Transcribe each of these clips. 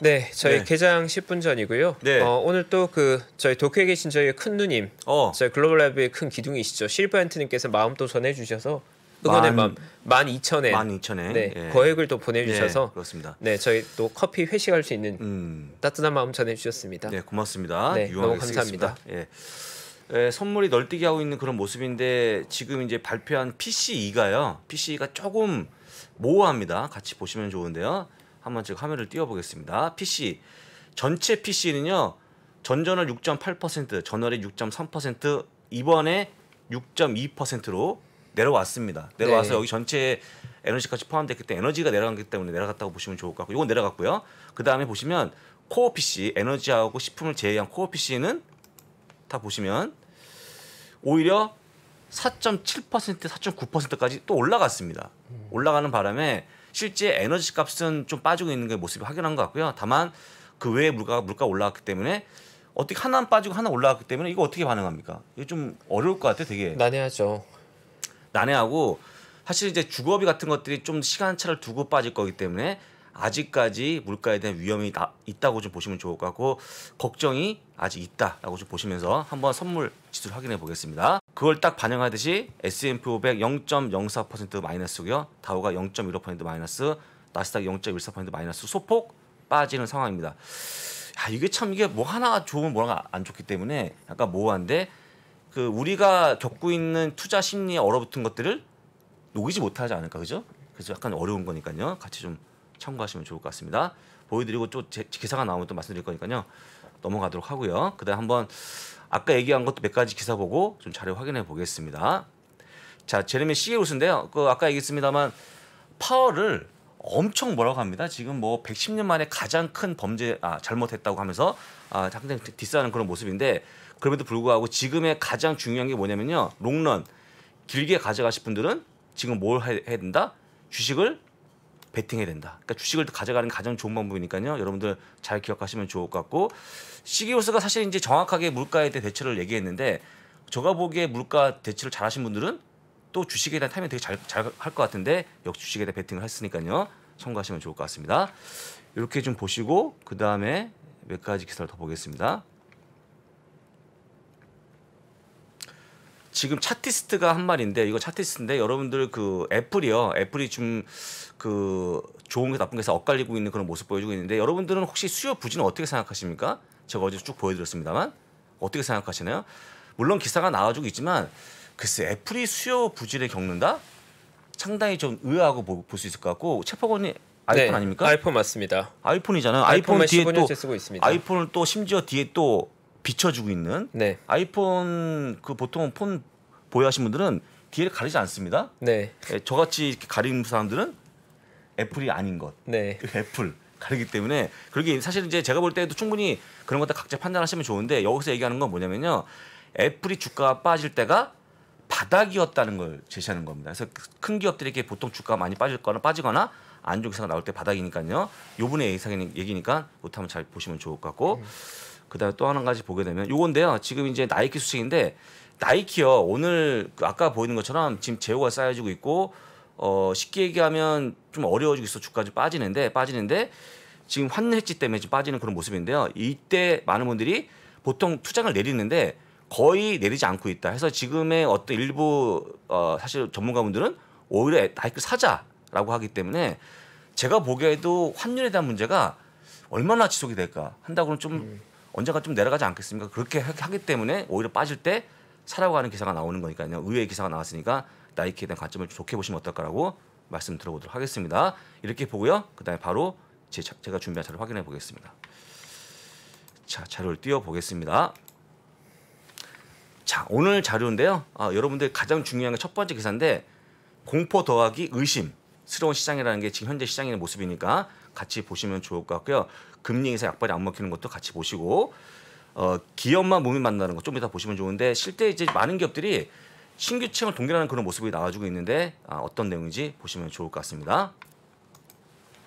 네, 저희 네. 개장 10분 전이고요. 네. 오늘 또 저희 도쿄에 계신 저희 큰 누님, 저희 글로벌 라이브의 큰 기둥이시죠. 실버앤트님께서 마음 또 전해주셔서 응원의 마음 12,000엔 12,000엔 네, 예. 거액을 또 보내주셔서 네, 그렇습니다. 네, 저희 또 커피 회식할 수 있는 따뜻한 마음 전해주셨습니다. 네, 고맙습니다. 네, 너무 감사합니다. 예. 예, 선물이 널뛰기 하고 있는 그런 모습인데 지금 이제 발표한 PC2가요. PC2가 조금 모호합니다. 같이 보시면 좋은데요. 한번 제가 화면을 띄워보겠습니다. PC 전체 PC는요. 전전월 6.8%, 전월에 6.3%, 이번에 6.2%로 내려왔습니다. 내려와서 네. 여기 전체 에너지까지 포함됐기 때문에 에너지가 내려갔기 때문에 내려갔다고 보시면 좋을 것 같고 이건 내려갔고요. 그 다음에 보시면 코어 PC 에너지하고 식품을 제외한 코어 PC는 다 보시면 오히려 4.7%, 4.9%까지 또 올라갔습니다. 올라가는 바람에 실제 에너지 값은 좀 빠지고 있는 게 모습이 확연한 것 같고요. 다만 그 외에 물가 올라갔기 때문에 어떻게 하나 빠지고 하나 올라갔기 때문에 이거 어떻게 반응합니까? 이거 좀 어려울 것 같아, 되게. 난해하죠. 난해하고 사실 이제 주거비 같은 것들이 좀 시간차를 두고 빠질 거기 때문에 아직까지 물가에 대한 위험이 있다고 좀 보시면 좋을 것 같고 걱정이 아직 있다라고 좀 보시면서 한번 선물 지수를 확인해 보겠습니다. 그걸 딱 반영하듯이 S&P 500 0.04% 마이너스고요. 다우가 0.15% 마이너스, 나스닥 0.14% 마이너스 소폭 빠지는 상황입니다. 야, 이게 참 이게 뭐 하나 좋으면 뭐가 안 좋기 때문에 약간 모호한데 그 우리가 겪고 있는 투자 심리에 얼어붙은 것들을 녹이지 못하지 않을까, 그죠? 그래서 약간 어려운 거니까요. 같이 좀 참고하시면 좋을 것 같습니다. 보여드리고 또 기사가 나오면 또 말씀드릴 거니까요. 넘어가도록 하고요. 그다음 한번 아까 얘기한 것도 몇 가지 기사 보고 좀 자료 확인해 보겠습니다. 자, 제레미 시게우스인데요. 그 아까 얘기했습니다만 파월을 엄청 뭐라고 합니다. 지금 뭐 110년 만에 가장 큰 잘못했다고 하면서 상당히 디스하는 그런 모습인데 그럼에도 불구하고 지금의 가장 중요한 게 뭐냐면요. 롱런 길게 가져가실 분들은 지금 뭘 해야 된다? 주식을 베팅해야 된다. 그러니까 주식을 가져가는 가장 좋은 방법이니까요. 여러분들 잘 기억하시면 좋을 것 같고 시기오스가 사실 이제 정확하게 물가에 대해 대처를 얘기했는데 제가 보기에 물가 대처를 잘하신 분들은 또 주식에 대한 타이밍 되게 잘 할 것 같은데 역시 주식에 대해 베팅을 했으니까요. 참고하시면 좋을 것 같습니다. 이렇게 좀 보시고 그 다음에 몇 가지 기사를 더 보겠습니다. 지금 차티스트가 한 말인데 이거 차티스트인데 여러분들 그 애플이 좀 그 좋은 게 나쁜 게서 엇갈리고 있는 그런 모습 보여주고 있는데 여러분들은 혹시 수요 부진은 어떻게 생각하십니까? 제가 어제 쭉 보여드렸습니다만 어떻게 생각하시나요? 물론 기사가 나와주고 있지만 글쎄 애플이 수요 부진을 겪는다? 상당히 좀 의아하고 볼 수 있을 것 같고 채퍼건이 아이폰 네, 아닙니까? 아이폰 맞습니다. 아이폰이잖아요. 아이폰 뒤에 또 쓰고 있습니다. 아이폰을 또 심지어 뒤에 또 비춰주고 있는 네. 아이폰 그 보통 폰 보유하신 분들은 뒤를 가리지 않습니다. 네. 저같이 이렇게 가리는 사람들은 애플이 아닌 것. 네. 애플 가리기 때문에 그러게 사실 이제 제가 볼 때도 충분히 그런 것들 각자 판단하시면 좋은데 여기서 얘기하는 건 뭐냐면요. 애플이 주가가 빠질 때가 바닥이었다는 걸 제시하는 겁니다. 그래서 큰 기업들에게 보통 주가가 많이 빠지거나 안 좋은 기사가 나올 때 바닥이니까요. 요번에 얘기니까 이것도 한번 잘 보시면 좋을 것 같고 그다음에 또 한 가지 보게 되면 요건데요. 지금 이제 나이키 수식인데 나이키요. 오늘 아까 보이는 것처럼 지금 재고가 쌓여지고 있고 쉽게 얘기하면 좀 어려워지고 있어. 주가가 좀 빠지는데 지금 환율 해지 때문에 좀 빠지는 그런 모습인데요. 이때 많은 분들이 보통 투자를 내리는데 거의 내리지 않고 있다. 해서 지금의 어떤 일부 사실 전문가분들은 오히려 나이키를 사자라고 하기 때문에 제가 보기에도 환율에 대한 문제가 얼마나 지속이 될까 한다고는 좀 언젠가 좀 내려가지 않겠습니까? 그렇게 하기 때문에 오히려 빠질 때 사라고 하는 기사가 나오는 거니까요. 의외의 기사가 나왔으니까 나이키에 대한 관점을 좋게 보시면 어떨까라고 말씀 들어보도록 하겠습니다. 이렇게 보고요. 그다음에 바로 제가 준비한 자료를 확인해 보겠습니다. 자, 자료를 띄워보겠습니다. 자, 오늘 자료인데요. 여러분들 가장 중요한 게 첫 번째 기사인데 공포 더하기 의심스러운 시장이라는 게 지금 현재 시장의 모습이니까 같이 보시면 좋을 것 같고요. 금리 인상 약발이 안 먹히는 것도 같이 보시고 기업만 몸이 만나는 거 좀 이따 보시면 좋은데 실제 이제 많은 기업들이 신규층을 동결하는 그런 모습이 나와주고 있는데 어떤 내용인지 보시면 좋을 것 같습니다.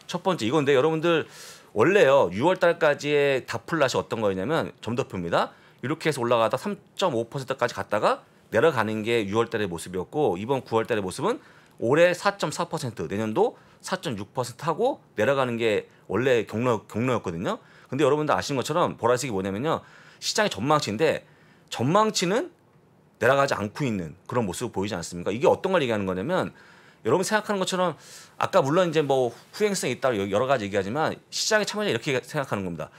첫 번째 이건데 여러분들 원래요 6월 달까지의 다플rat이 어떤 거였냐면 점도표입니다. 이렇게 해서 올라가다 3.5%까지 갔다가 내려가는 게 6월 달의 모습이었고 이번 9월 달의 모습은 올해 4.4%, 내년도 4.6% 하고 내려가는 게 원래 경로였거든요. 근데 여러분들 아시는 것처럼 보라색이 뭐냐면요. 시장의 전망치인데 전망치는 내려가지 않고 있는 그런 모습을 보이지 않습니까? 이게 어떤 걸 얘기하는 거냐면 여러분 생각하는 것처럼 아까 물론 이제 뭐 후행성이 있다 여러 가지 얘기하지만 시장의 참여자 이렇게 생각하는 겁니다.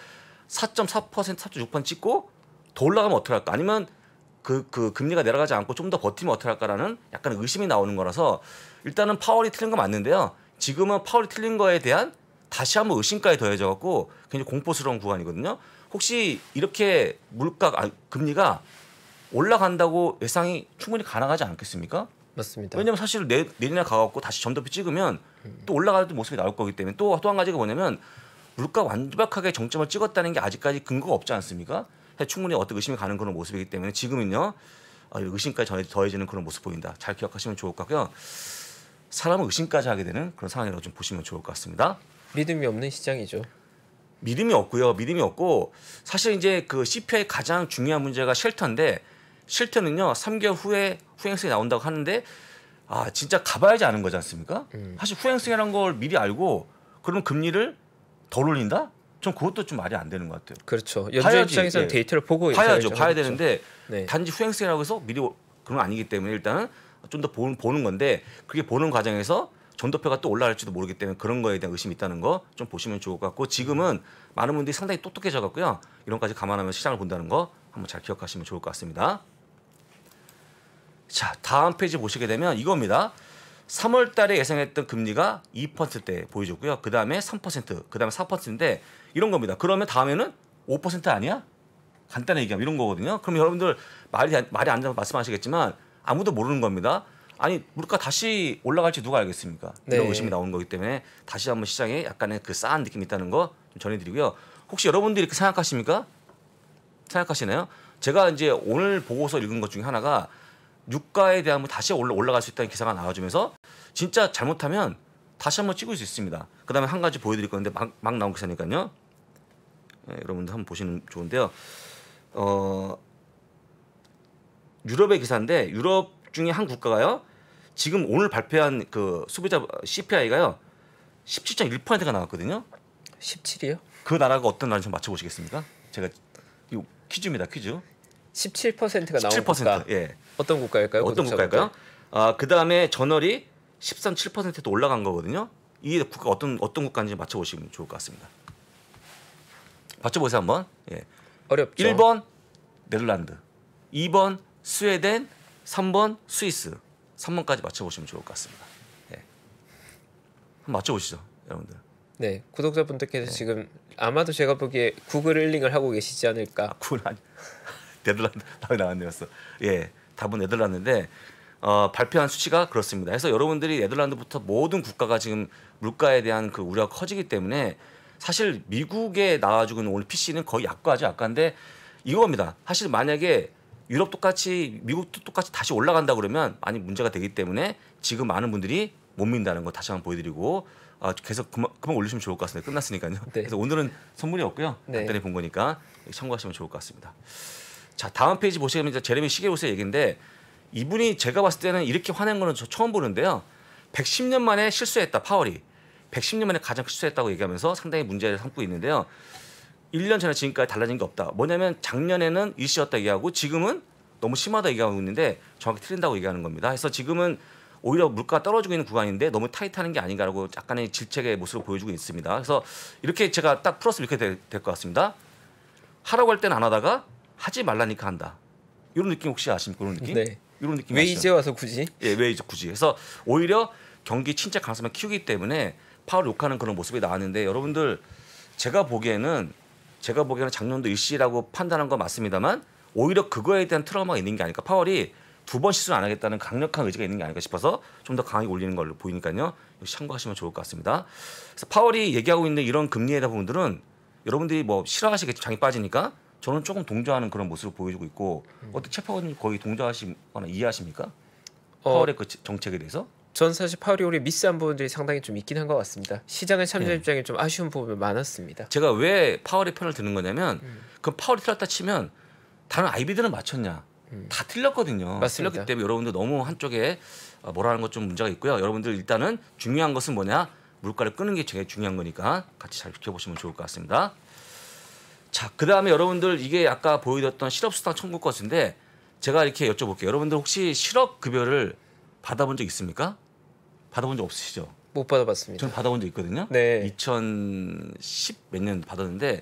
4.4%, 4.6% 찍고 더 올라가면 어떻게 할까? 아니면 그 금리가 내려가지 않고 좀 더 버티면 어떻게 할까라는 약간 의심이 나오는 거라서 일단은 파월이 틀린 거 맞는데요. 지금은 파월이 틀린 거에 대한 다시 한번 의심까지 더해져 갖고 굉장히 공포스러운 구간이거든요. 혹시 이렇게 금리가 올라간다고 예상이 충분히 가능하지 않겠습니까? 맞습니다. 왜냐면 사실 내년에 가갖고 다시 점도표 찍으면 또 올라가는 모습이 나올 거기 때문에 또 한 가지가 뭐냐면 물가 완벽하게 정점을 찍었다는 게 아직까지 근거가 없지 않습니까? 충분히 어떤 의심이 가는 그런 모습이기 때문에 지금은요 의심까지 더해지는 그런 모습 보인다. 잘 기억하시면 좋을 것 같고요. 사람은 의심까지 하게 되는 그런 상황이라고 좀 보시면 좋을 것 같습니다. 믿음이 없는 시장이죠. 믿음이 없고요. 믿음이 없고 사실 이제 그 CPI 가장 중요한 문제가 쉘터인데 쉘터는요 3개월 후에 후행성이 나온다고 하는데 진짜 가봐야지 아는 거지 않습니까? 사실 후행성이라는 걸 미리 알고 그럼 금리를 덜 올린다? 전 그것도 좀 말이 안 되는 것 같아요. 그렇죠. 연준 입장에서는 데이터를 보고 봐야 되는데 네. 단지 후행성이라고 해서 미리 그런 건 아니기 때문에 일단은 좀 더 보는 건데 그게 보는 과정에서 전도표가 또 올라갈지도 모르기 때문에 그런 거에 대한 의심이 있다는 거 좀 보시면 좋을 것 같고 지금은 많은 분들이 상당히 똑똑해져 갖고요. 이런 까지 감안하면서 시장을 본다는 거 한번 잘 기억하시면 좋을 것 같습니다. 자, 다음 페이지 보시게 되면 이겁니다. 3월 달에 예상했던 금리가 2%대 보여줬고요. 그다음에 3%, 그다음에 4%인데 이런 겁니다. 그러면 다음에는 5% 아니야? 간단히 얘기하면 이런 거거든요. 그럼 여러분들 말이 안 된다고 말씀하시겠지만 아무도 모르는 겁니다. 아니 물가 다시 올라갈지 누가 알겠습니까? 이런 네. 의심이 나오는 거기 때문에 다시 한번 시장에 약간의 그 싸한 느낌이 있다는 거 좀 전해드리고요. 혹시 여러분들이 이렇게 생각하십니까? 생각하시나요? 제가 이제 오늘 보고서 읽은 것 중에 하나가 유가에 대한 다시 올라갈 수 있다는 기사가 나와주면서 진짜 잘못하면 다시 한번 찍을 수 있습니다. 그다음에 한 가지 보여드릴 건데 막 나온 기사니까요. 네, 여러분들 한번 보시면 좋은데요. 유럽의 기사인데 유럽 중에 한 국가가요. 지금 오늘 발표한 그 소비자 CPI가요. 17.1%가 나왔거든요. 17이요? 그 나라가 어떤 나라인지 맞춰보시겠습니까? 제가 이 퀴즈입니다. 퀴즈. 17%가 나온 17%. 국가. 예. 어떤 국가일까요? 어떤 국가일까요? 그 다음에 전월이 13.7%도 올라간 거거든요. 이 국가 어떤 국가인지 맞춰보시면 좋을 것 같습니다. 맞춰보세요 한번. 예. 어렵죠. 1번 네덜란드, 2번 스웨덴, 3번 스위스. 3번까지 맞춰보시면 좋을 것 같습니다. 예. 한번 맞춰보시죠, 여러분들. 네, 구독자분들께서 지금 아마도 제가 보기에 구글 일링을 하고 계시지 않을까. 그건 아니. 네덜란드 답이 나왔네요. 예, 답은 네덜란드인데 발표한 수치가 그렇습니다. 그래서 여러분들이 네덜란드부터 모든 국가가 지금 물가에 대한 그 우려가 커지기 때문에 사실 미국에 나와주고 있는 오늘 PC는 거의 약과죠. 약과인데 이겁니다. 사실 만약에 유럽 똑같이 미국도 똑같이 다시 올라간다 그러면 많이 문제가 되기 때문에 지금 많은 분들이 못 믿는다는 거 다시 한번 보여드리고 계속 그만 올리시면 좋을 것 같습니다. 끝났으니까요. 네. 그래서 오늘은 선물이 없고요. 네. 간단히 본 거니까 참고하시면 좋을 것 같습니다. 자, 다음 페이지 보시면 이제 제레미 시게로스의 얘기인데 이분이 제가 봤을 때는 이렇게 화낸 거는 저 처음 보는데요. 110년 만에 실수했다. 파월이 110년 만에 가장 실수했다고 얘기하면서 상당히 문제를 삼고 있는데요. 1년 전에 지금까지 달라진 게 없다. 뭐냐면 작년에는 일시였다 얘기하고 지금은 너무 심하다 얘기하고 있는데 정확히 틀린다고 얘기하는 겁니다. 그래서 지금은 오히려 물가가 떨어지고 있는 구간인데 너무 타이트하는 게 아닌가라고 약간의 질책의 모습을 보여주고 있습니다. 그래서 이렇게 제가 딱 풀었으면 이렇게 될 것 같습니다. 하라고 할 때는 안 하다가 하지 말라니까 한다. 이런 느낌 혹시 아십니까? 이런 느낌? 네. 이런 느낌 왜 아시죠? 이제 와서 굳이? 예, 왜 이제 굳이? 그래서 오히려 경기 침체 가능성을 키우기 때문에 파월 욕하는 그런 모습이 나왔는데 여러분들 제가 보기에는 작년도 일시라고 판단한 건 맞습니다만 오히려 그거에 대한 트라우마가 있는 게 아닐까. 파월이 두 번 실수를 안 하겠다는 강력한 의지가 있는 게 아닐까 싶어서 좀 더 강하게 올리는 걸로 보이니까요. 참고하시면 좋을 것 같습니다. 그래서 파월이 얘기하고 있는 이런 금리에 대한 부분들은 여러분들이 뭐 싫어하시겠죠. 장이 빠지니까 저는 조금 동조하는 그런 모습을 보여주고 있고 어떻게 채파원님 거의 동조하시거나 이해하십니까? 파월의 그 정책에 대해서? 전 사실 파월이 올해 미스한 부분들이 상당히 좀 있긴 한 것 같습니다. 시장의 참여 입장에 좀 아쉬운 부분이 많았습니다. 제가 왜 파월의 편을 드는 거냐면 그럼 파월이 틀렸다 치면 다른 아이비들은 맞췄냐? 다 틀렸거든요. 맞습니다. 틀렸기 때문에 여러분들 너무 한쪽에 뭐라는 것 좀 문제가 있고요. 여러분들 일단은 중요한 것은 뭐냐? 물가를 끄는 게 제일 중요한 거니까 같이 잘 지켜보시면 좋을 것 같습니다. 자, 그다음에 여러분들 이게 아까 보여드렸던 실업수당 청구 것인데 제가 이렇게 여쭤볼게요. 여러분들 혹시 실업급여를 받아본 적 있습니까? 받아본 적 없으시죠? 못 받아봤습니다. 저는 받아본 적 있거든요. 네. 2010 몇 년 받았는데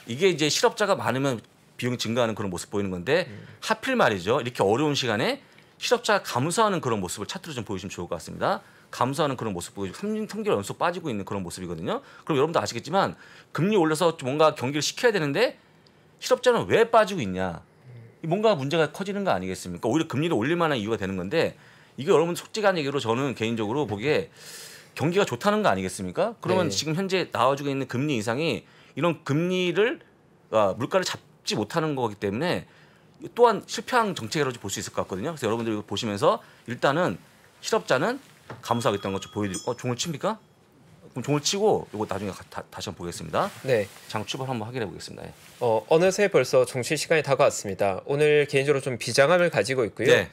이게 이제 실업자가 많으면 비용이 증가하는 그런 모습 보이는 건데 하필 말이죠. 이렇게 어려운 시간에 실업자가 감소하는 그런 모습을 차트로 좀 보여주시면 좋을 것 같습니다. 감소하는 그런 모습 보여주고 3개월 연속 빠지고 있는 그런 모습이거든요. 그럼 여러분도 아시겠지만 금리 올려서 뭔가 경기를 시켜야 되는데 실업자는 왜 빠지고 있냐. 뭔가 문제가 커지는 거 아니겠습니까? 오히려 금리를 올릴 만한 이유가 되는 건데 이게 여러분 솔직한 얘기로 저는 개인적으로 보기에 경기가 좋다는 거 아니겠습니까? 그러면 네. 지금 현재 나와주고 있는 금리 인상이 이런 금리를 물가를 잡지 못하는 거기 때문에 또한 실패한 정책이라고 볼 수 있을 것 같거든요. 그래서 여러분들 이거 보시면서 일단은 실업자는 감소하겠다는 것 좀 보여드리고 종을 칩니까? 그럼 종을 치고 이거 나중에 다시 한번 보겠습니다. 네. 장 출발 한번 확인해 보겠습니다. 예. 어느새 벌써 종칠 시간이 다가왔습니다. 오늘 개인적으로 좀 비장함을 가지고 있고요. 네.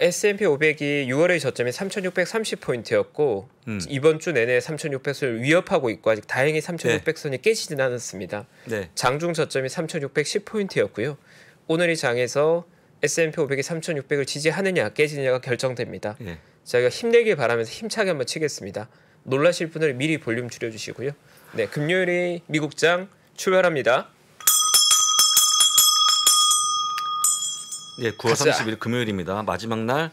S&P 500이 6월의 저점이 3,630포인트였고 이번 주 내내 3,600선을 위협하고 있고 아직 다행히 3,600선이 깨지진 않았습니다. 네. 장중 저점이 3,610포인트였고요. 오늘 이 장에서 S&P 500이 3,600을 지지하느냐 깨지느냐가 결정됩니다. 예. 저희가 힘내길 바라면서 힘차게 한번 치겠습니다. 놀라실 분들 미리 볼륨 줄여주시고요. 네, 금요일에 미국장 출발합니다. 예, 9월 가자. 30일 금요일입니다. 마지막 날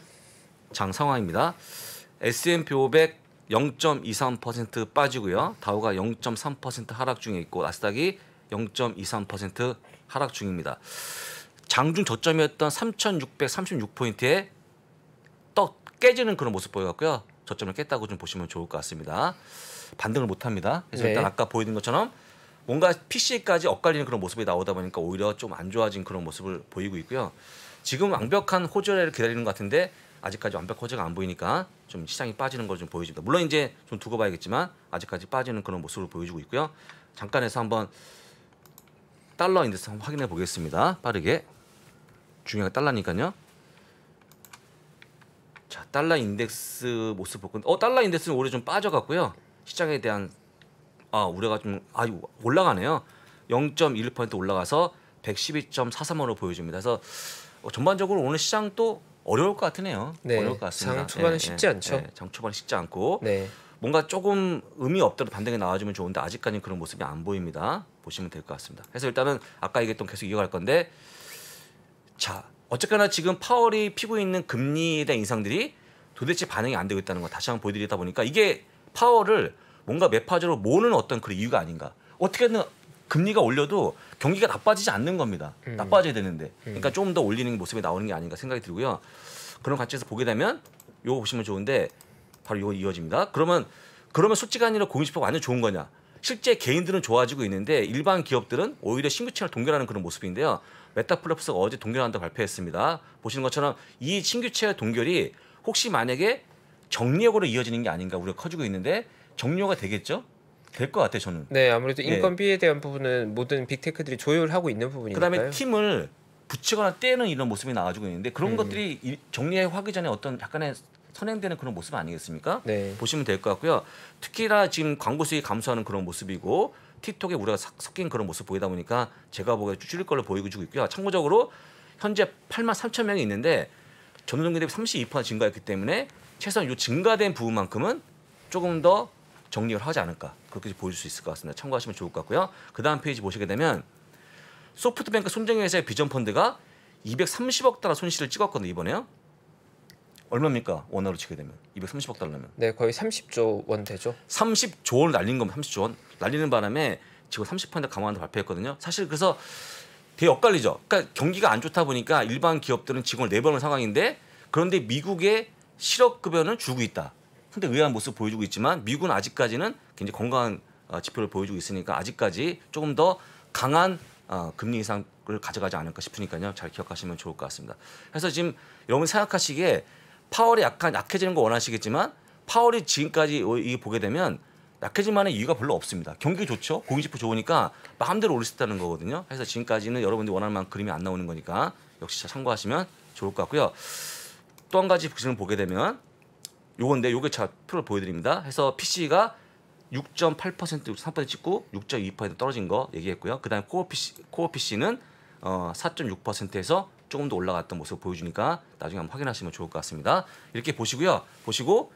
장 상황입니다. S&P 500 0.23% 빠지고요. 다우가 0.3% 하락 중에 있고 나스닥이 0.23% 하락 중입니다. 장중 저점이었던 3,636포인트에 깨지는 그런 모습 보여갖고요. 저점을 깼다고 좀 보시면 좋을 것 같습니다. 반등을 못합니다. 그래서 네. 일단 아까 보여드린 것처럼 뭔가 PC까지 엇갈리는 그런 모습이 나오다 보니까 오히려 좀 안 좋아진 그런 모습을 보이고 있고요. 지금 완벽한 호재를 기다리는 것 같은데 아직까지 완벽 호재가 안 보이니까 좀 시장이 빠지는 걸 좀 보여줍니다. 물론 이제 좀 두고 봐야겠지만 아직까지 빠지는 그런 모습을 보여주고 있고요. 잠깐에서 한번 달러 인덱스 한번 확인해 보겠습니다. 빠르게. 중요한 달러니까요. 자, 달러 인덱스 모습 볼 건데 달러 인덱스는 오히려 좀 빠져갔고요. 시장에 대한 우려가 좀 올라가네요. 0.1% 올라가서 112.43원으로 보여줍니다. 그래서 전반적으로 오늘 시장 또 어려울 것 같으네요. 네, 어려울 것 같습니다. 장 초반은 쉽지 않죠. 장 초반은 쉽지 않고 네. 뭔가 조금 의미 없더라도 반등이 나와주면 좋은데 아직까지는 그런 모습이 안 보입니다. 보시면 될 것 같습니다. 그래서 일단은 아까 얘기했던 계속 이어갈 건데 자, 어쨌거나 지금 파월이 피고 있는 금리에 대한 인상들이 도대체 반응이 안 되고 있다는 거 다시 한번 보여드리다 보니까 이게 파월을 뭔가 매파적으로 모는 어떤 그런 이유가 아닌가. 어떻게든 금리가 올려도 경기가 나빠지지 않는 겁니다. 나빠져야 되는데. 그러니까 조금 더 올리는 모습이 나오는 게 아닌가 생각이 들고요. 그런 관점에서 보게 되면 요거 보시면 좋은데 바로 요거 이어집니다. 그러면 솔직한 일로 공유지표가 완전 좋은 거냐. 실제 개인들은 좋아지고 있는데 일반 기업들은 오히려 신규층을 동결하는 그런 모습인데요. 메타플러스가 어제 동결한다고 발표했습니다. 보시는 것처럼 이 신규체 동결이 혹시 만약에 정리역으로 이어지는 게 아닌가 우려가 커지고 있는데 정리가 되겠죠? 될 것 같아요, 저는. 네, 아무래도 인건비에 대한 부분은 모든 빅테크들이 조율하고 있는 부분이니까요. 그다음에 팀을 붙이거나 떼는 이런 모습이 나와주고 있는데 그런 것들이 정리하기 전에 어떤 약간의 선행되는 그런 모습 아니겠습니까? 네. 보시면 될 것 같고요. 특히나 지금 광고 수익이 감소하는 그런 모습이고 틱톡에 우리가 섞인 그런 모습 보이다 보니까 제가 보기에 줄일 걸로 보이고 있고요. 참고적으로 현재 83,000명이 있는데 전년 동기 대비 32% 증가했기 때문에 최소한 이 증가된 부분만큼은 조금 더 정리를 하지 않을까 그렇게 보여줄 수 있을 것 같습니다. 참고하시면 좋을 것 같고요. 그 다음 페이지 보시게 되면 소프트뱅크 손정회사의 비전펀드가 230억 달러 손실을 찍었거든요. 이번에요. 얼마입니까? 원화로 치게 되면 230억 달러면 네, 거의 30조 원 되죠. 30조 원을 날린 겁니다. 30조 원 날리는 바람에 지금 30% 강화한다 발표했거든요. 사실 그래서 되게 엇갈리죠. 그러니까 경기가 안 좋다 보니까 일반 기업들은 직원을 내보는 상황인데 그런데 미국의 실업급여는 주고 있다. 근데 의아한 모습 보여주고 있지만 미국은 아직까지는 굉장히 건강한 지표를 보여주고 있으니까 아직까지 조금 더 강한 금리 인상을 가져가지 않을까 싶으니까요. 잘 기억하시면 좋을 것 같습니다. 그래서 지금 여러분 생각하시기에 파월이 약간 약해지는 거 원하시겠지만 파월이 지금까지 이 보게 되면 약해질 만한 이유가 별로 없습니다. 경기 좋죠. 공시지표 좋으니까 마음대로 올릴 수 있다는 거거든요. 그래서 지금까지는 여러분들이 원하는 만큼 그림이 안 나오는 거니까 역시 잘 참고하시면 좋을 것 같고요. 또 한 가지 기준을 보게 되면 요건데 요게 제가 표를 보여드립니다. 해서 PC가 6.8%, 6.3% 찍고 6.2% 떨어진 거 얘기했고요. 그다음에 코어 PC는 4.6%에서 조금 더 올라갔던 모습을 보여주니까 나중에 한번 확인하시면 좋을 것 같습니다. 이렇게 보시고요. 보시고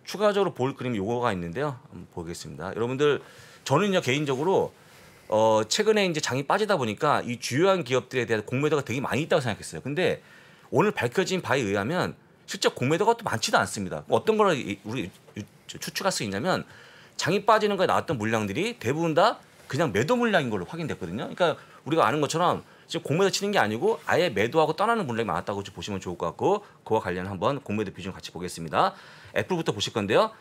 추가적으로 볼 그림이 요거가 있는데요. 한번 보겠습니다. 여러분들 저는요 개인적으로 최근에 이제 장이 빠지다 보니까 이 주요한 기업들에 대한 공매도가 되게 많이 있다고 생각했어요. 근데 오늘 밝혀진 바에 의하면 실제 공매도가 또 많지도 않습니다. 어떤 걸 우리 추측할 수 있냐면 장이 빠지는 거에 나왔던 물량들이 대부분 다 그냥 매도 물량인 걸로 확인됐거든요. 그러니까 우리가 아는 것처럼 지금 공매도 치는 게 아니고 아예 매도하고 떠나는 물량이 많았다고 보시면 좋을 것 같고 그와 관련 한번 공매도 비중 같이 보겠습니다. 애플부터 보실 건데요.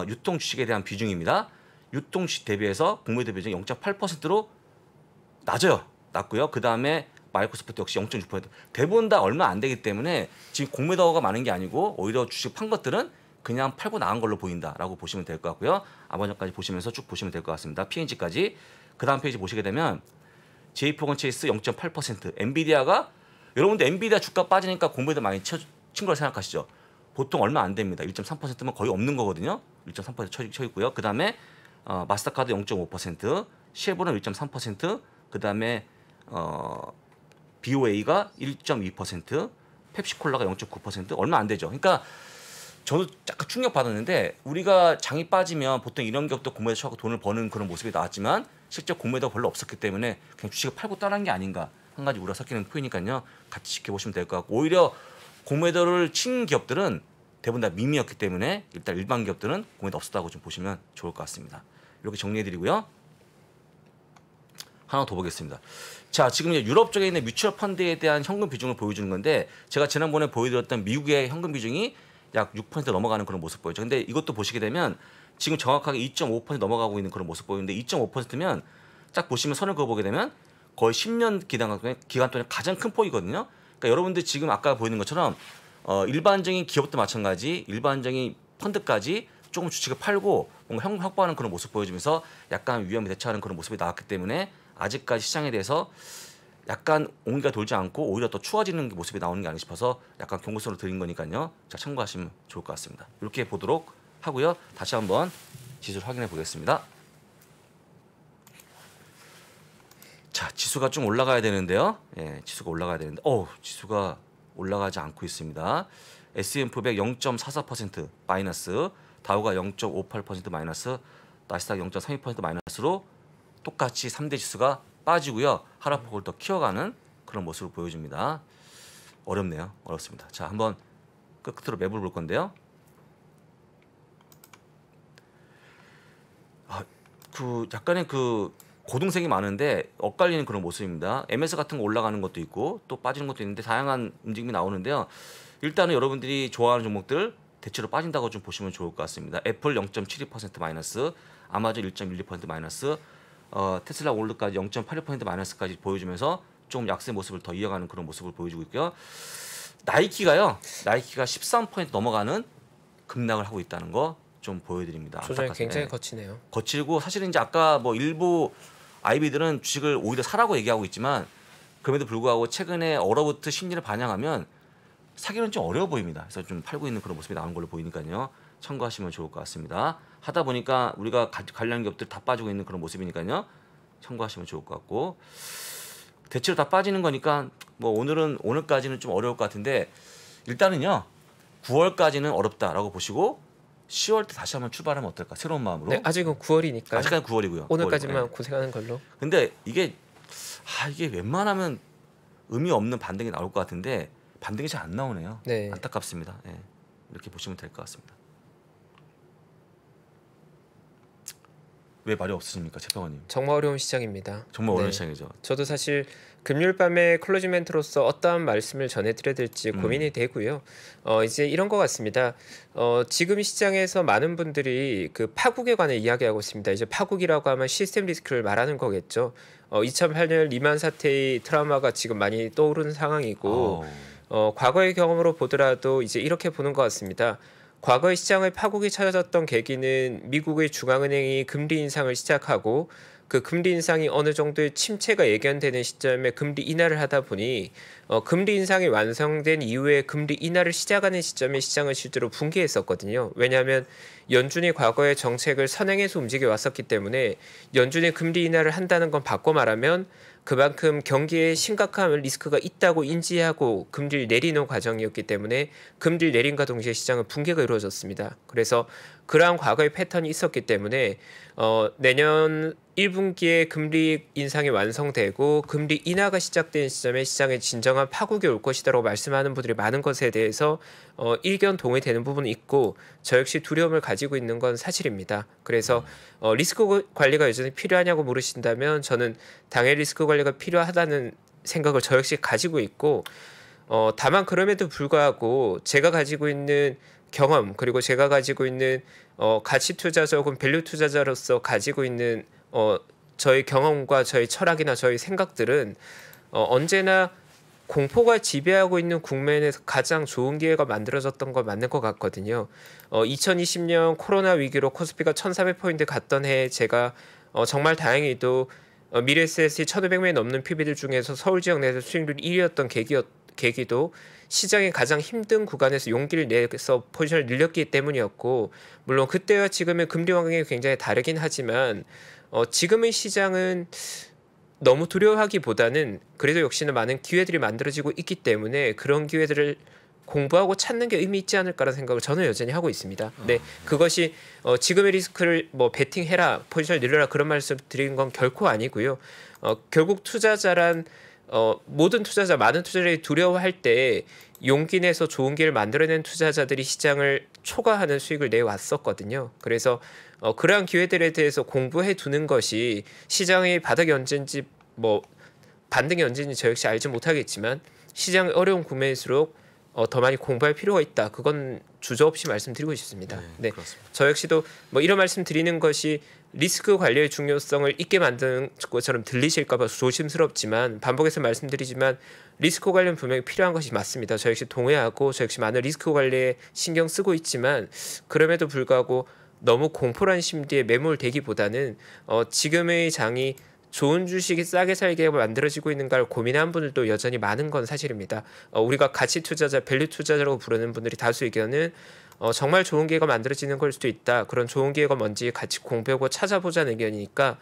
유통 주식에 대한 비중입니다. 유통 주식 대비해서 공매도 비중이 0.8%로 낮아요. 낮고요. 그 다음에 마이크로소프트 역시 0.6%. 대부분 다 얼마 안 되기 때문에 지금 공매도가 많은 게 아니고 오히려 주식 판 것들은 그냥 팔고 나간 걸로 보인다라고 보시면 될 것 같고요. 아마존까지 보시면서 쭉 보시면 될 것 같습니다. P&G까지. 그 다음 페이지 보시게 되면 JP모건 체이스 0.8%. 엔비디아가 여러분들 엔비디아 주가 빠지니까 공매도 많이 친 걸 생각하시죠. 보통 얼마 안 됩니다. 1.3%면 거의 없는 거거든요. 1.3% 쳐 있고요. 그 다음에 마스터카드 0.5%, 쉐보는 1.3%, 그 다음에 BOA가 1.2%, 펩시콜라가 0.9% 얼마 안 되죠. 그러니까 저도 약간 충격 받았는데 우리가 장이 빠지면 보통 이런 기업도 공매도 쳐고 돈을 버는 그런 모습이 나왔지만 실제 공매도가 별로 없었기 때문에 그냥 주식을 팔고 떠난 게 아닌가 한 가지 우려 섞이는 포인트니까요. 같이 지켜보시면 될 것 같고 오히려 공매도를 친 기업들은 대부분 다 미미였기 때문에 일단 일반 기업들은 공매도 없었다고 좀 보시면 좋을 것 같습니다. 이렇게 정리해드리고요. 하나 더 보겠습니다. 자, 지금 이제 유럽 쪽에 있는 뮤추얼 펀드에 대한 현금 비중을 보여주는 건데 제가 지난번에 보여드렸던 미국의 현금 비중이 약 6% 넘어가는 그런 모습 보이죠. 근데 이것도 보시게 되면 지금 정확하게 2.5% 넘어가고 있는 그런 모습 보이는데 2.5%면 딱 보시면 선을 그어보게 되면 거의 10년 기간 동안 가장 큰 폭이거든요. 그러니까 여러분들 지금 아까 보이는 것처럼 일반적인 기업도 마찬가지 일반적인 펀드까지 조금 주식을 팔고 뭔가 현금 확보하는 그런 모습 보여주면서 약간 위험에 대처하는 그런 모습이 나왔기 때문에 아직까지 시장에 대해서 약간 온기가 돌지 않고 오히려 더 추워지는 모습이 나오는 게 아닌가 싶어서 약간 경고성을 드린 거니까요. 자, 참고하시면 좋을 것 같습니다. 이렇게 보도록 하고요. 다시 한번 지수를 확인해 보겠습니다. 자, 지수가 좀 올라가야 되는데요. 예, 지수가 올라가야 되는데 지수가 올라가지 않고 있습니다. S&P 500 0.44% 마이너스, 다우가 0.58% 마이너스, 나스닥 0.32% 마이너스로 똑같이 3대 지수가 빠지고요. 하락폭을 더 키워가는 그런 모습을 보여줍니다. 어렵네요. 어렵습니다. 자, 한번 끝으로 맵을 볼 건데요. 약간의 고동색이 많은데 엇갈리는 그런 모습입니다. MS 같은 거 올라가는 것도 있고 또 빠지는 것도 있는데 다양한 움직임이 나오는데요. 일단은 여러분들이 좋아하는 종목들 대체로 빠진다고 좀 보시면 좋을 것 같습니다. 애플 0.72% 마이너스, 아마존 1.12% 마이너스, 테슬라 올드까지 0.81% 마이너스까지 보여주면서 좀 약세 모습을 더 이어가는 그런 모습을 보여주고 있고요. 나이키가 13% 넘어가는 급락을 하고 있다는 거 좀 보여드립니다. 조정이 굉장히 거치네요. 거칠고 사실은 이제 아까 뭐 일부 IB들은 주식을 오히려 사라고 얘기하고 있지만 그럼에도 불구하고 최근에 얼어붙은 심리를 반영하면 사기는 좀 어려워 보입니다. 그래서 좀 팔고 있는 그런 모습이 나오는 걸로 보이니까요. 참고하시면 좋을 것 같습니다. 하다 보니까 우리가 관련 기업들 다 빠지고 있는 그런 모습이니까요. 참고하시면 좋을 것 같고 대체로 다 빠지는 거니까 뭐 오늘까지는 좀 어려울 것 같은데 일단은요 9월까지는 어렵다라고 보시고 10월 때 다시 한번 출발하면 어떨까? 새로운 마음으로. 네, 아직은 9월이니까. 아직까지 9월이고요. 오늘까지만 9월이고. 고생하는 걸로. 근데 이게 웬만하면 의미 없는 반등이 나올 것 같은데 반등이 잘 안 나오네요. 네. 안타깝습니다. 네. 이렇게 보시면 될 것 같습니다. 왜 말이 없으십니까, 최평원님? 정말 어려운 시장입니다. 정말 어려운 시장이죠. 저도 사실 금요일 밤에 클로징 멘트로서 어떠한 말씀을 전해드려야 될지 고민이 되고요. 이제 이런 것 같습니다. 지금 시장에서 많은 분들이 그 파국에 관해 이야기하고 있습니다. 이제 파국이라고 하면 시스템 리스크를 말하는 거겠죠. 2008년 리만 사태의 트라우마가 지금 많이 떠오르는 상황이고 과거의 경험으로 보더라도 이제 이렇게 보는 것 같습니다. 과거의 시장의 파국이 찾아졌던 계기는 미국의 중앙은행이 금리 인상을 시작하고 그 금리 인상이 어느 정도의 침체가 예견되는 시점에 금리 인하를 하다 보니 금리 인상이 완성된 이후에 금리 인하를 시작하는 시점에 시장은 실제로 붕괴했었거든요. 왜냐하면 연준이 과거의 정책을 선행해서 움직여 왔었기 때문에 연준이 금리 인하를 한다는 건 바꿔 말하면 그만큼 경기에 심각한 리스크가 있다고 인지하고 금리를 내리는 과정이었기 때문에 금리를 내림과 동시에 시장은 붕괴가 이루어졌습니다. 그래서 그러한 과거의 패턴이 있었기 때문에 내년 1분기에 금리 인상이 완성되고 금리 인하가 시작된 시점에 시장에 진정한 파국이 올 것이다라고 말씀하는 분들이 많은 것에 대해서 일견 동의되는 부분이 있고 저 역시 두려움을 가지고 있는 건 사실입니다. 그래서 리스크 관리가 여전히 필요하냐고 물으신다면 저는 당연히 리스크 관리가 필요하다는 생각을 저 역시 가지고 있고 다만 그럼에도 불구하고 제가 가지고 있는 경험 그리고 제가 가지고 있는 가치 투자자 혹은 밸류 투자자로서 가지고 있는 저희 경험과 저희 철학이나 저희 생각들은 언제나 공포가 지배하고 있는 국면에서 가장 좋은 기회가 만들어졌던 건 맞는 것 같거든요. 2020년 코로나 위기로 코스피가 1,400포인트 갔던 해에 제가 정말 다행히도 미래에셋이 1,500명이 넘는 PB들 중에서 서울 지역 내에서 수익률 1위였던 계기도 시장이 가장 힘든 구간에서 용기를 내서 포지션을 늘렸기 때문이었고 물론 그때와 지금의 금리 환경이 굉장히 다르긴 하지만 지금의 시장은 너무 두려워하기보다는 그래도 역시나 많은 기회들이 만들어지고 있기 때문에 그런 기회들을 공부하고 찾는 게 의미 있지 않을까라는 생각을 저는 여전히 하고 있습니다. 네, 그것이 지금의 리스크를 뭐 베팅해라, 포지션을 늘려라 그런 말씀 드리는 건 결코 아니고요. 결국 투자자란 모든 투자자, 많은 투자자들이 두려워할 때 용기 내서 좋은 기회를 만들어낸 투자자들이 시장을 초과하는 수익을 내왔었거든요. 그래서 그러한 기회들에 대해서 공부해 두는 것이 시장의 바닥이 언제인지 뭐 반등이 언제인지 저 역시 알지 못하겠지만 시장이 어려운 국면일수록 더 많이 공부할 필요가 있다. 그건 주저없이 말씀드리고 싶습니다. 네, 저 역시도 뭐 이런 말씀 드리는 것이 리스크 관리의 중요성을 잊게 만드는 것처럼 들리실까 봐 조심스럽지만 반복해서 말씀드리지만 리스크 관리는 분명히 필요한 것이 맞습니다. 저 역시 동의하고 저 역시 많은 리스크 관리에 신경 쓰고 있지만 그럼에도 불구하고 너무 공포란 심리에 매몰되기보다는 지금의 장이 좋은 주식이 싸게 살게 만들어지고 있는가를 고민하는 분들도 여전히 많은 건 사실입니다. 우리가 가치 투자자, 밸류 투자자라고 부르는 분들이 다수 의견은 정말 좋은 기회가 만들어지는 걸 수도 있다. 그런 좋은 기회가 뭔지 같이 공부하고 찾아보자는 의견이니까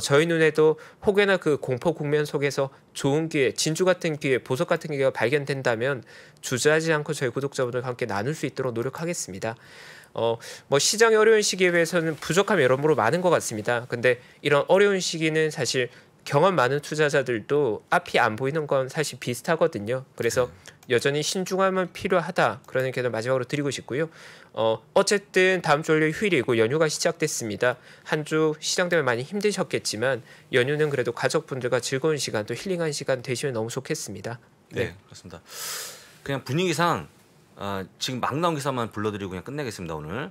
저희 눈에도 혹여나 그 공포 국면 속에서 좋은 기회, 진주 같은 기회, 보석 같은 기회가 발견된다면 주저하지 않고 저희 구독자분들과 함께 나눌 수 있도록 노력하겠습니다. 뭐 시장이 어려운 시기에 비해서는 부족함이 여러모로 많은 것 같습니다. 근데 이런 어려운 시기는 사실 경험 많은 투자자들도 앞이 안 보이는 건 사실 비슷하거든요. 그래서 여전히 신중함은 필요하다. 그런 의견을 마지막으로 드리고 싶고요. 어쨌든 다음 주 월요일 휴일이고 연휴가 시작됐습니다. 한 주 시장 때문에 많이 힘드셨겠지만 연휴는 그래도 가족분들과 즐거운 시간 또 힐링한 시간 되시면 너무 좋겠습니다. 네, 그렇습니다. 그냥 분위기상 지금 막 나온 기사만 불러드리고 그냥 끝내겠습니다. 오늘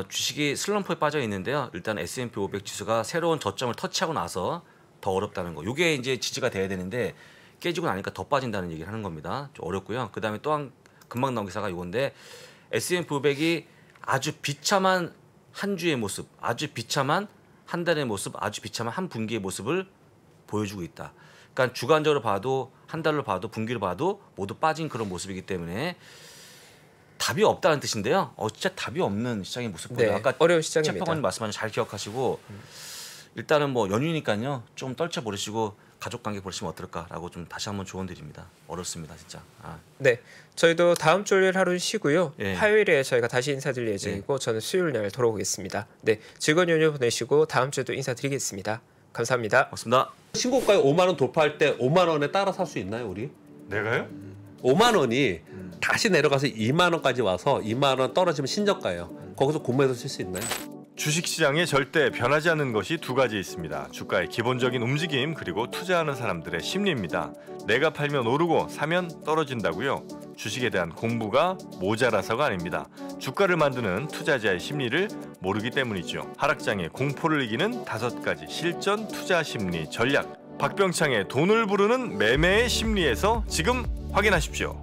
주식이 슬럼프에 빠져 있는데요. 일단 S&P 500 지수가 새로운 저점을 터치하고 나서 더 어렵다는 거. 이게 이제 지지가 돼야 되는데 깨지고 나니까 더 빠진다는 얘기를 하는 겁니다. 좀 어렵고요. 그 다음에 또 한 금방 나온 기사가 이건데 S&P 500이 아주 비참한 한 주의 모습, 아주 비참한 한 달의 모습, 아주 비참한 한 분기의 모습을 보여주고 있다. 그러니까 주간적으로 봐도 한 달로 봐도 분기로 봐도 모두 빠진 그런 모습이기 때문에 답이 없다는 뜻인데요. 진짜 답이 없는 시장의 모습 보여요. 네, 아까 어려운 시장입니다. 최평원님 말씀하신 잘 기억하시고 일단은 뭐 연휴니까요. 좀 떨쳐버리시고 가족관계 보시면 어떨까라고 좀 다시 한번 조언드립니다. 어렵습니다, 진짜. 네, 저희도 다음 주 월요일 하루는 쉬고요. 예. 화요일에 저희가 다시 인사드릴 예정이고 저는 수요일 날 돌아오겠습니다. 네, 즐거운 연휴 보내시고 다음 주에도 인사드리겠습니다. 감사합니다. 고맙습니다. 신고가에 5만 원 돌파할 때 5만 원에 따라 살 수 있나요, 우리? 내가요? 5만 원이 다시 내려가서 2만 원까지 와서 2만 원 떨어지면 신저가예요. 거기서 구매해서 쓸 수 있나요? 주식시장에 절대 변하지 않는 것이 두 가지 있습니다. 주가의 기본적인 움직임 그리고 투자하는 사람들의 심리입니다. 내가 팔면 오르고 사면 떨어진다고요? 주식에 대한 공부가 모자라서가 아닙니다. 주가를 만드는 투자자의 심리를 모르기 때문이죠. 하락장의 공포를 이기는 5가지 실전 투자 심리 전략. 박병창의 돈을 부르는 매매의 심리에서 지금 확인하십시오.